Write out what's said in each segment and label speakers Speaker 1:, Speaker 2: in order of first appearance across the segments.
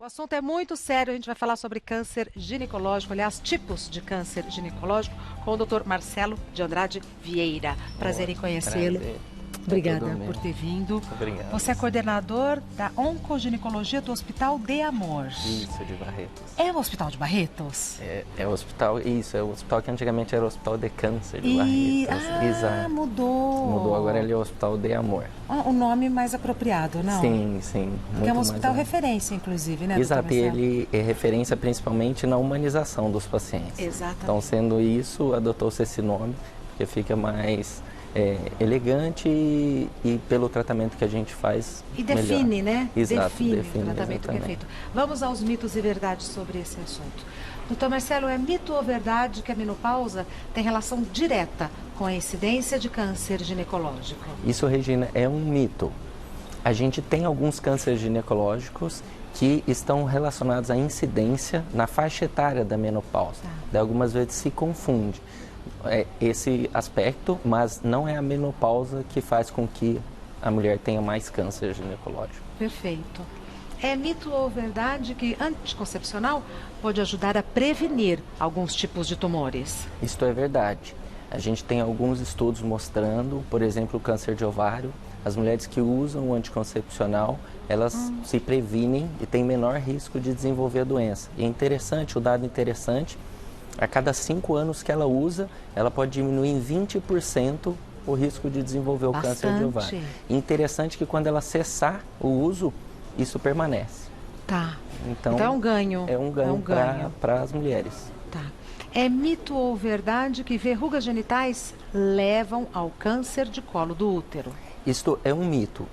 Speaker 1: O assunto é muito sério, a gente vai falar sobre câncer ginecológico, aliás, tipos de câncer ginecológico, com o Dr. Marcelo de Andrade Vieira. Prazer em conhecê-lo.
Speaker 2: Prazer.
Speaker 1: Obrigada por ter vindo.
Speaker 2: Obrigado.
Speaker 1: Você é coordenador da oncoginecologia do Hospital de Amor.
Speaker 2: Isso, de Barretos.
Speaker 1: É o Hospital de Barretos?
Speaker 2: É o hospital, isso, é o hospital que antigamente era o Hospital de Câncer de Barretos. Exato.
Speaker 1: Mudou.
Speaker 2: Mudou, agora ele é o Hospital de Amor.
Speaker 1: O nome mais apropriado, não?
Speaker 2: Sim, sim.
Speaker 1: Porque é um
Speaker 2: mais
Speaker 1: hospital referência, inclusive, né?
Speaker 2: Exato,
Speaker 1: Dr.
Speaker 2: e
Speaker 1: Marcelo?
Speaker 2: ele é referência principalmente na humanização dos pacientes.
Speaker 1: Exatamente.
Speaker 2: Então, sendo isso, adotou-se esse nome, porque fica mais elegante e pelo tratamento que a gente faz
Speaker 1: E define,
Speaker 2: melhor.
Speaker 1: né?
Speaker 2: Exato,
Speaker 1: define o
Speaker 2: define
Speaker 1: tratamento que é
Speaker 2: exatamente.
Speaker 1: feito. Vamos aos mitos e verdades sobre esse assunto. Doutor Marcelo, é mito ou verdade que a menopausa tem relação direta com a incidência de câncer ginecológico?
Speaker 2: Isso, Regina, é um mito. A gente tem alguns cânceres ginecológicos que estão relacionados à incidência na faixa etária da menopausa. Daí, algumas vezes se confunde esse aspecto, mas não é a menopausa que faz com que a mulher tenha mais câncer ginecológico.
Speaker 1: Perfeito. É mito ou verdade que anticoncepcional pode ajudar a prevenir alguns tipos de tumores?
Speaker 2: Isto é verdade. A gente tem alguns estudos mostrando, por exemplo, o câncer de ovário. As mulheres que usam o anticoncepcional, elas se previnem e têm menor risco de desenvolver a doença. E é interessante, o dado interessante, a cada 5 anos que ela usa, ela pode diminuir em 20% o risco de desenvolver o câncer de ovário. Interessante que quando ela cessar o uso, isso permanece.
Speaker 1: Tá.
Speaker 2: Então
Speaker 1: é um ganho.
Speaker 2: É um ganho, para as mulheres.
Speaker 1: Tá. É mito ou verdade que verrugas genitais levam ao câncer de colo do útero?
Speaker 2: Isto é um mito,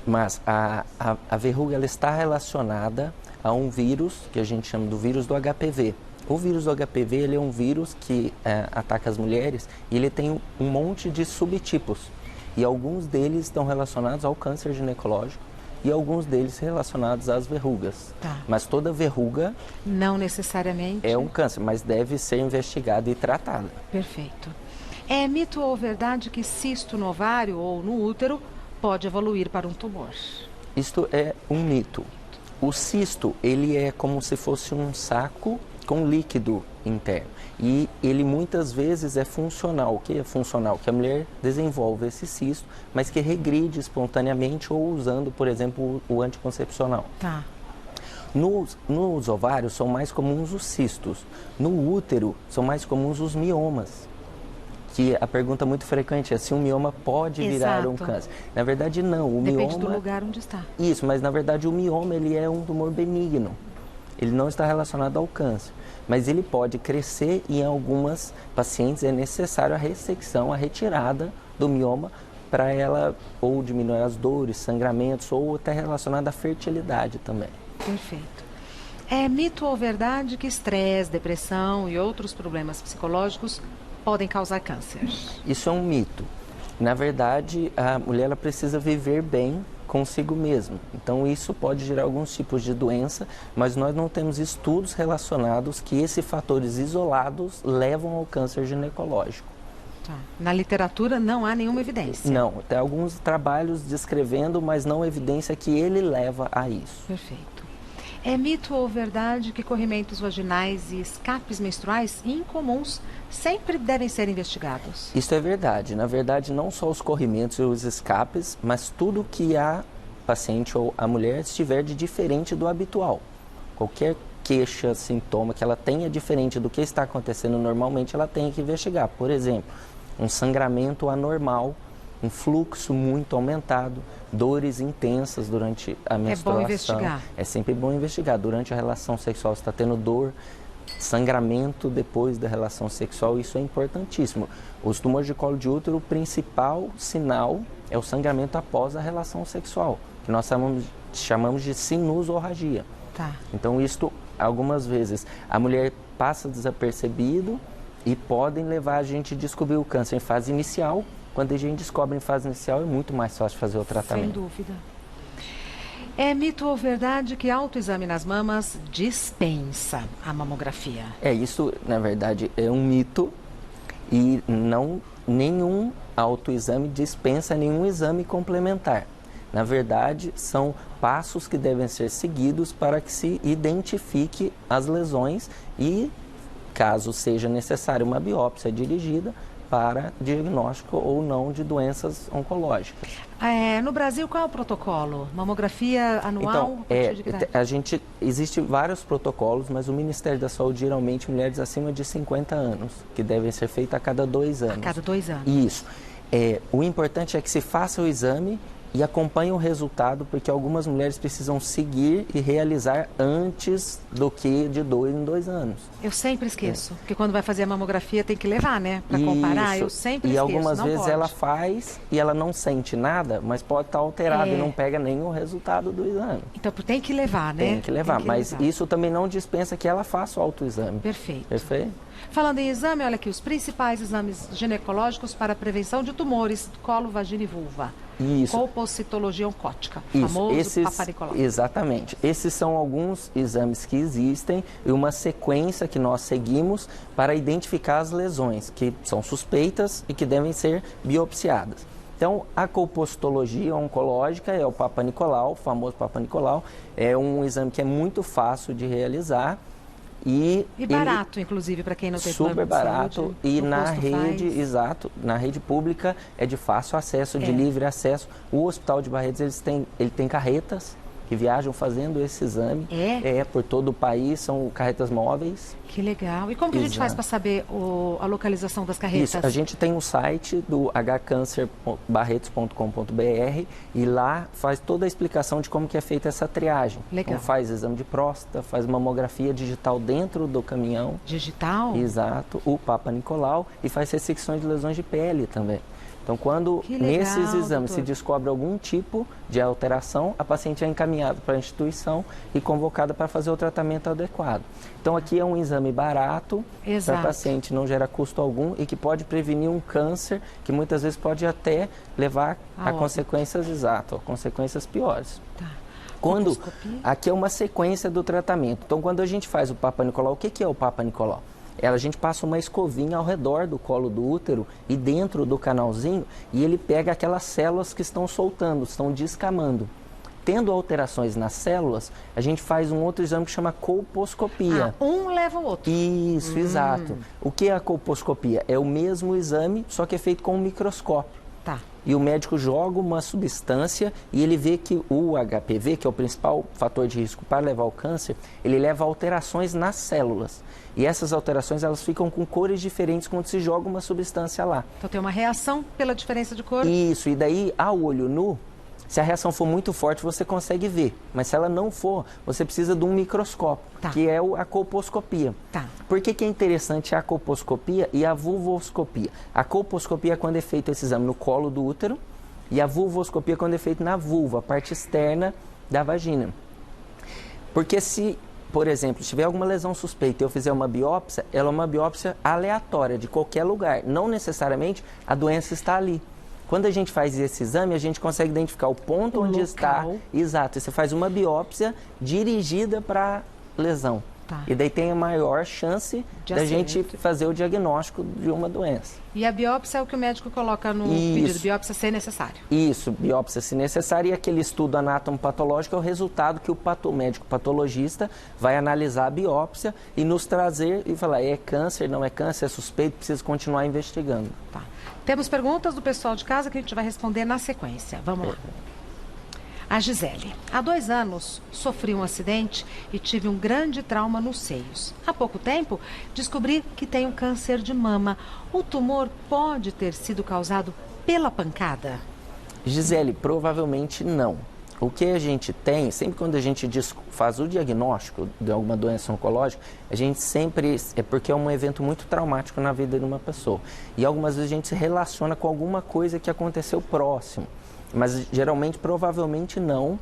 Speaker 2: mas a verruga ela está relacionada a um vírus que a gente chama do vírus do HPV. O vírus do HPV ele é um vírus que ataca as mulheres e ele tem um monte de subtipos. E alguns deles estão relacionados ao câncer ginecológico e alguns deles relacionados às verrugas.
Speaker 1: Tá.
Speaker 2: Mas toda verruga
Speaker 1: não necessariamente
Speaker 2: é um câncer, mas deve ser investigada e tratada.
Speaker 1: Perfeito. É mito ou verdade que cisto no ovário ou no útero pode evoluir para um tumor? Isto
Speaker 2: é um mito. O cisto, ele é como se fosse um saco com líquido interno. E ele muitas vezes é funcional. O que é funcional? Que a mulher desenvolve esse cisto, mas que regride espontaneamente ou usando, por exemplo, o anticoncepcional.
Speaker 1: Tá.
Speaker 2: Nos ovários são mais comuns os cistos. No útero são mais comuns os miomas. Que a pergunta muito frequente é se um mioma pode virar um câncer. Na verdade, não.
Speaker 1: Depende do lugar onde está.
Speaker 2: Isso, mas na verdade o mioma ele é um tumor benigno. Ele não está relacionado ao câncer, mas ele pode crescer e em algumas pacientes é necessário a ressecção, a retirada do mioma para ela ou diminuir as dores, sangramentos ou até relacionada à fertilidade também.
Speaker 1: Perfeito. É mito ou verdade que estresse, depressão e outros problemas psicológicos podem causar câncer?
Speaker 2: Isso é um mito. Na verdade, a mulher ela precisa viver bem consigo mesma. Então, isso pode gerar alguns tipos de doença, mas nós não temos estudos relacionados que esses fatores isolados levam ao câncer ginecológico.
Speaker 1: Tá. Na literatura não há nenhuma evidência?
Speaker 2: Não, tem alguns trabalhos descrevendo, mas não evidência que ele leva a isso.
Speaker 1: Perfeito. É mito ou verdade que corrimentos vaginais e escapes menstruais incomuns sempre devem ser investigados?
Speaker 2: Isso é verdade. Na verdade, não só os corrimentos e os escapes, mas tudo que a paciente ou a mulher estiver de diferente do habitual. Qualquer queixa, sintoma que ela tenha diferente do que está acontecendo normalmente, ela tem que investigar. Por exemplo, um sangramento anormal, um fluxo muito aumentado, dores intensas durante a menstruação.
Speaker 1: É bom investigar.
Speaker 2: É sempre bom investigar. Durante a relação sexual, você está tendo dor, sangramento depois da relação sexual, isso é importantíssimo. Os tumores de colo de útero, o principal sinal é o sangramento após a relação sexual, que nós chamamos de sinusorragia.
Speaker 1: Tá.
Speaker 2: Então, isto, algumas vezes, a mulher passa desapercebido e podem levar a gente a descobrir o câncer em fase inicial. Quando a gente descobre em fase inicial, é muito mais fácil fazer o tratamento.
Speaker 1: Sem dúvida. É mito ou verdade que autoexame nas mamas dispensa a mamografia?
Speaker 2: Isso, na verdade, é um mito e nenhum autoexame dispensa nenhum exame complementar. Na verdade, são passos que devem ser seguidos para que se identifique as lesões e, caso seja necessário, uma biópsia dirigida para diagnóstico ou não de doenças oncológicas.
Speaker 1: No Brasil, qual é o protocolo? Mamografia anual?
Speaker 2: Então, existe vários protocolos, mas o Ministério da Saúde, geralmente, mulheres acima de 50 anos, que devem ser feitas a cada 2 anos.
Speaker 1: A cada 2 anos.
Speaker 2: Isso. O importante é que se faça o exame e acompanhe o resultado, porque algumas mulheres precisam seguir e realizar antes do que de 2 em 2 anos.
Speaker 1: Eu sempre esqueço, porque quando vai fazer a mamografia tem que levar, né? Para comparar, eu sempre esqueço.
Speaker 2: E algumas vezes
Speaker 1: pode.
Speaker 2: ela faz e ela não sente nada, mas pode estar alterada e não pega nem o resultado do exame.
Speaker 1: Então tem que levar, né?
Speaker 2: Tem que levar, mas isso também não dispensa que ela faça o autoexame.
Speaker 1: Perfeito.
Speaker 2: Perfeito?
Speaker 1: Falando em exame, olha aqui, os principais exames ginecológicos para a prevenção de tumores, colo, vagina e vulva.
Speaker 2: Isso.
Speaker 1: Colpocitologia oncótica,
Speaker 2: Isso.
Speaker 1: famoso Papa Nicolau.
Speaker 2: Exatamente. Esses são alguns exames que existem e uma sequência que nós seguimos para identificar as lesões que são suspeitas e que devem ser biopsiadas. Então, a colpocitologia oncológica é o Papa Nicolau, o famoso Papa Nicolau. É um exame que é muito fácil de realizar. E
Speaker 1: barato, inclusive, para quem não tem
Speaker 2: super barato
Speaker 1: saúde,
Speaker 2: e na rede, exato, na rede pública é de fácil acesso, de livre acesso. O Hospital de Barretos ele tem carretas que viajam fazendo esse exame. Por todo o país, são carretas móveis. Que
Speaker 1: legal. E como que a gente faz para saber a localização das carretas?
Speaker 2: Isso, a gente tem um site do hcancerbarretos.com.br e lá faz toda a explicação de como que é feita essa triagem.
Speaker 1: Legal.
Speaker 2: Então faz exame de próstata, faz mamografia digital dentro do caminhão.
Speaker 1: Digital?
Speaker 2: Exato, o Papa Nicolau e faz ressecções de lesões de pele também. Então, quando nesses exames se descobre algum tipo de alteração, a paciente é encaminhada para a instituição e convocada para fazer o tratamento adequado. Então, aqui é um exame barato, para a paciente, não gera custo algum e que pode prevenir um câncer que muitas vezes pode até levar a consequências a consequências piores.
Speaker 1: Tá.
Speaker 2: Aqui é uma sequência do tratamento. Então, quando a gente faz o Papa Nicolau, o que é o Papa Nicolau? A gente passa uma escovinha ao redor do colo do útero e dentro do canalzinho e ele pega aquelas células que estão soltando, estão descamando. Tendo alterações nas células, a gente faz um outro exame que chama colposcopia.
Speaker 1: Um leva o outro.
Speaker 2: Isso, exato. O que é a colposcopia? É o mesmo exame, só que é feito com um microscópio.
Speaker 1: Tá.
Speaker 2: E o médico joga uma substância e ele vê que o HPV, que é o principal fator de risco para levar ao câncer, ele leva alterações nas células. E essas alterações, elas ficam com cores diferentes quando se joga uma substância lá.
Speaker 1: Então tem uma reação pela diferença de cor?
Speaker 2: Isso, e daí, a olho nu, se a reação for muito forte, você consegue ver. Mas se ela não for, você precisa de um microscópio, que é a colposcopia.
Speaker 1: Tá.
Speaker 2: Por que é interessante a colposcopia e a vulvoscopia? A colposcopia é quando é feito esse exame no colo do útero e a vulvoscopia é quando é feito na vulva, a parte externa da vagina. Porque se, por exemplo, se tiver alguma lesão suspeita e eu fizer uma biópsia, ela é uma biópsia aleatória, de qualquer lugar. Não necessariamente a doença está ali. Quando a gente faz esse exame, a gente consegue identificar o ponto onde está. Exato. E você faz uma biópsia dirigida para a lesão.
Speaker 1: Tá.
Speaker 2: E daí tem a maior chance da gente fazer o diagnóstico de uma doença.
Speaker 1: E a biópsia é o que o médico coloca no pedido, biópsia se necessário.
Speaker 2: Isso, biópsia se necessário. E aquele estudo anátomo-patológico é o resultado que o médico patologista vai analisar a biópsia e nos trazer e falar, é câncer, não é câncer, é suspeito, precisa continuar investigando.
Speaker 1: Tá. Temos perguntas do pessoal de casa que a gente vai responder na sequência. Vamos lá. A Gisele. Há 2 anos sofri um acidente e tive um grande trauma nos seios. Há pouco tempo descobri que tenho câncer de mama. O tumor pode ter sido causado pela pancada?
Speaker 2: Gisele, provavelmente não. O que a gente tem, sempre quando a gente faz o diagnóstico de alguma doença oncológica, a gente sempre, é porque é um evento muito traumático na vida de uma pessoa. E algumas vezes a gente se relaciona com alguma coisa que aconteceu próximo. Mas geralmente, provavelmente não.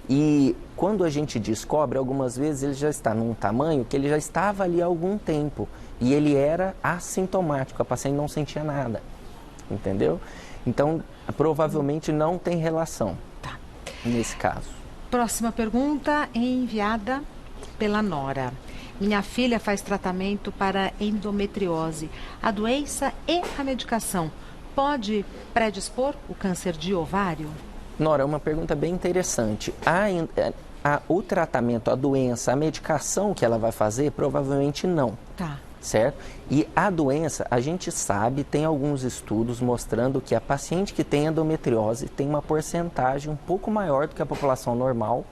Speaker 2: E quando a gente descobre, algumas vezes ele já está num tamanho que ele já estava ali há algum tempo. E ele era assintomático, a paciente não sentia nada. Entendeu? Então, provavelmente não tem relação. Nesse caso.
Speaker 1: Próxima pergunta enviada pela Nora. Minha filha faz tratamento para endometriose. A doença e a medicação pode predispor o câncer de ovário?
Speaker 2: Nora, é uma pergunta bem interessante. O tratamento, a doença, a medicação que ela vai fazer, provavelmente não.
Speaker 1: Tá.
Speaker 2: Certo? E a doença, a gente sabe, tem alguns estudos mostrando que a paciente que tem endometriose tem uma porcentagem um pouco maior do que a população normal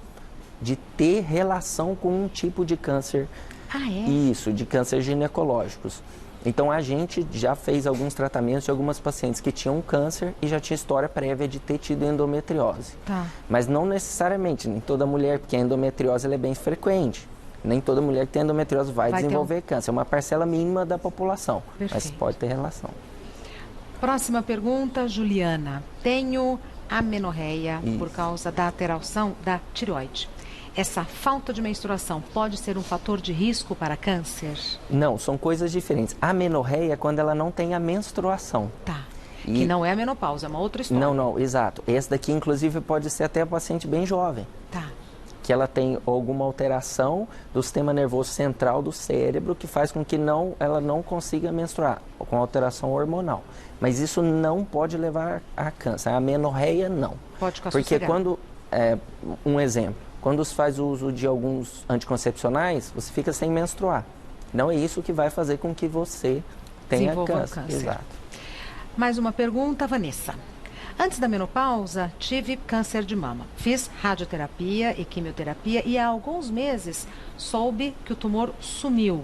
Speaker 2: de ter relação com um tipo de câncer.
Speaker 1: Ah, é?
Speaker 2: Isso, de câncer ginecológicos. Então, a gente já fez alguns tratamentos de algumas pacientes que tinham câncer e já tinha história prévia de ter tido endometriose.
Speaker 1: Tá.
Speaker 2: Mas não necessariamente, nem toda mulher, porque a endometriose ela é bem frequente. Nem toda mulher que tem endometriose vai desenvolver câncer. É uma parcela mínima da população, mas pode ter relação.
Speaker 1: Próxima pergunta, Juliana. Tenho amenorreia por causa da alteração da tireoide. Essa falta de menstruação pode ser um fator de risco para câncer?
Speaker 2: Não, são coisas diferentes. A amenorreia é quando ela não tem a menstruação.
Speaker 1: Tá. Que não é a menopausa, é uma outra história.
Speaker 2: Não, exato. Esse daqui, inclusive, pode ser até a paciente bem jovem.
Speaker 1: Tá.
Speaker 2: Que ela tem alguma alteração do sistema nervoso central do cérebro que faz com que ela não consiga menstruar, com alteração hormonal. Mas isso não pode levar a câncer. A amenorreia, não.
Speaker 1: Pode ficar
Speaker 2: Porque
Speaker 1: sossegado.
Speaker 2: quando, um exemplo, quando se faz uso de alguns anticoncepcionais, você fica sem menstruar. Não é isso que vai fazer com que você tenha câncer. Exato.
Speaker 1: Mais uma pergunta, Vanessa. Antes da menopausa, tive câncer de mama. Fiz radioterapia e quimioterapia e há alguns meses soube que o tumor sumiu.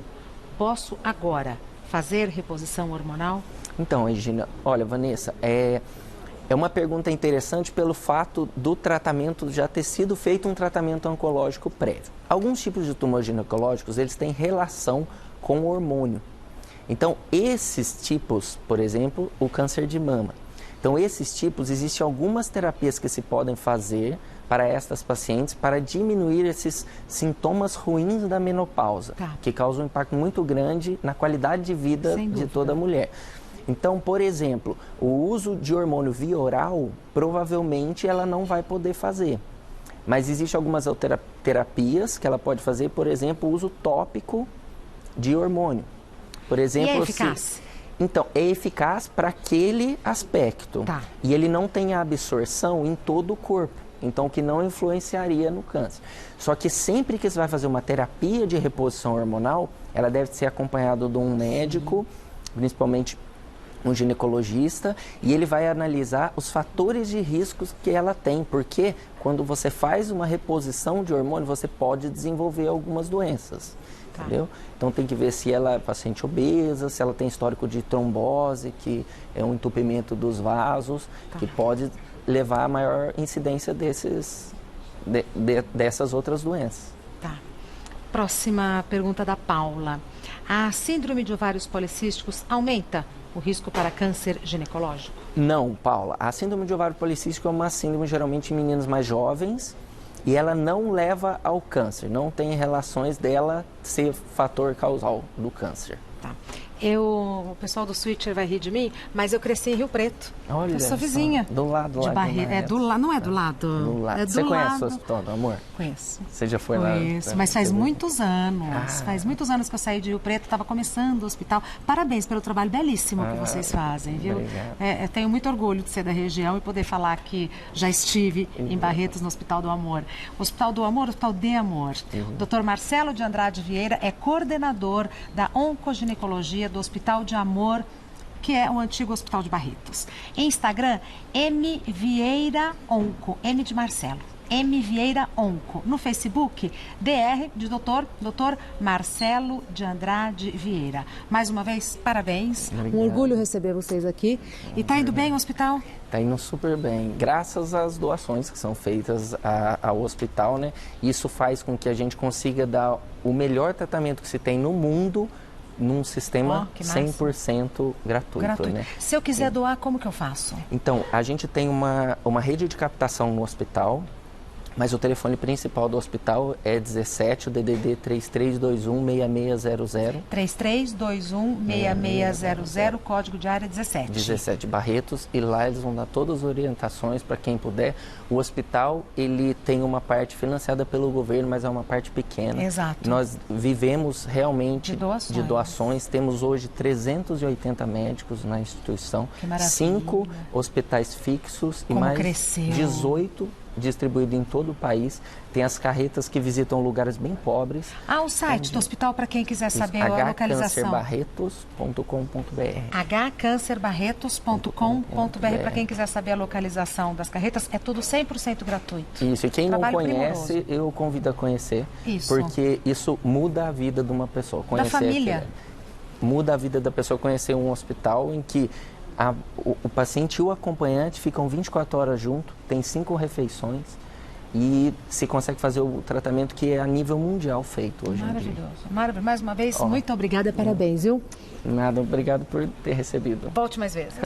Speaker 1: Posso agora fazer reposição hormonal?
Speaker 2: Então, Regina, olha, Vanessa, é uma pergunta interessante pelo fato do tratamento já ter sido feito um tratamento oncológico prévio. Alguns tipos de tumores ginecológicos, eles têm relação com o hormônio. Então, esses tipos, por exemplo, o câncer de mama. Então, esses tipos, existem algumas terapias que se podem fazer para estas pacientes para diminuir esses sintomas ruins da menopausa, que causam um impacto muito grande na qualidade de vida de toda mulher. Então, por exemplo, o uso de hormônio via oral, provavelmente ela não vai poder fazer. Mas existem algumas terapias que ela pode fazer, por exemplo, o uso tópico de hormônio. Por exemplo,
Speaker 1: e é eficaz?
Speaker 2: Então, é eficaz para aquele aspecto.
Speaker 1: Tá.
Speaker 2: E ele não tem a absorção em todo o corpo. Então, que não influenciaria no câncer. Só que sempre que você vai fazer uma terapia de reposição hormonal, ela deve ser acompanhada de um médico, principalmente um ginecologista, e ele vai analisar os fatores de riscos que ela tem, porque quando você faz uma reposição de hormônio, você pode desenvolver algumas doenças, entendeu? Então tem que ver se ela é paciente obesa, se ela tem histórico de trombose, que é um entupimento dos vasos, que pode levar a maior incidência dessas outras doenças.
Speaker 1: Tá. Próxima pergunta da Paula. A síndrome de ovários policísticos aumenta o risco para câncer ginecológico?
Speaker 2: Não, Paula. A síndrome de ovário policístico é uma síndrome geralmente em meninos mais jovens e ela não leva ao câncer. Não tem relações dela ser fator causal do câncer.
Speaker 1: Tá. O pessoal do Switcher vai rir de mim, mas eu cresci em Rio Preto.
Speaker 2: Olha,
Speaker 1: eu sou vizinha.
Speaker 2: Do lado lá.
Speaker 1: De Barreira. Não é do lado.
Speaker 2: Do lado.
Speaker 1: É do
Speaker 2: Você conhece
Speaker 1: lado.
Speaker 2: o Hospital do Amor?
Speaker 1: Conheço.
Speaker 2: Você já foi lá?
Speaker 1: Conheço, mas faz muitos anos. Faz muitos anos que eu saí de Rio Preto, estava começando o hospital. Parabéns pelo trabalho belíssimo que vocês fazem, viu? Eu tenho muito orgulho de ser da região e poder falar que já estive em Barretos no Hospital do Amor. O Hospital do Amor, o Hospital de Amor. O Dr. Marcelo de Andrade Vieira é coordenador da oncoginecologia do Hospital de Amor, que é o antigo Hospital de Barretos. Em Instagram, M Vieira Onco, M de Marcelo. M Vieira Onco. No Facebook, DR de Dr. Marcelo de Andrade Vieira. Mais uma vez, parabéns.
Speaker 2: Obrigado.
Speaker 1: Um orgulho receber vocês aqui. E tá indo bem o hospital?
Speaker 2: Tá indo super bem, graças às doações que são feitas ao hospital, né? Isso faz com que a gente consiga dar o melhor tratamento que se tem no mundo num sistema 100% gratuito, né?
Speaker 1: Se eu quiser doar, como que eu faço?
Speaker 2: Então, a gente tem uma rede de captação no hospital. Mas o telefone principal do hospital é 17, o DDD 3321-6600.
Speaker 1: 3321-6600, código de área 17.
Speaker 2: 17 Barretos, e lá eles vão dar todas as orientações para quem puder. O hospital, ele tem uma parte financiada pelo governo, mas é uma parte pequena.
Speaker 1: Exato.
Speaker 2: Nós vivemos realmente
Speaker 1: de
Speaker 2: doações. Temos hoje 380 médicos na instituição,
Speaker 1: que maravilha.
Speaker 2: 5 hospitais fixos e
Speaker 1: Como
Speaker 2: mais
Speaker 1: cresceu.
Speaker 2: 18 distribuído em todo o país. Tem as carretas que visitam lugares bem pobres.
Speaker 1: O site do hospital para quem quiser saber a localização.
Speaker 2: hcancerbarretos.com.br.
Speaker 1: hcancerbarretos.com.br para quem quiser saber a localização das carretas. É tudo 100% gratuito.
Speaker 2: Isso, e quem
Speaker 1: Trabalho
Speaker 2: não conhece,
Speaker 1: primoroso.
Speaker 2: eu convido a conhecer.
Speaker 1: Isso.
Speaker 2: Porque isso muda a vida de uma pessoa. Conhecer
Speaker 1: da família.
Speaker 2: Muda a vida da pessoa conhecer um hospital em que o paciente e o acompanhante ficam 24 horas juntos, tem 5 refeições e se consegue fazer o tratamento que é a nível mundial feito hoje em dia.
Speaker 1: Maravilhoso. Maravilhoso. Mais uma vez, muito obrigada, parabéns, viu?
Speaker 2: Nada, obrigado por ter recebido.
Speaker 1: Volte mais vezes.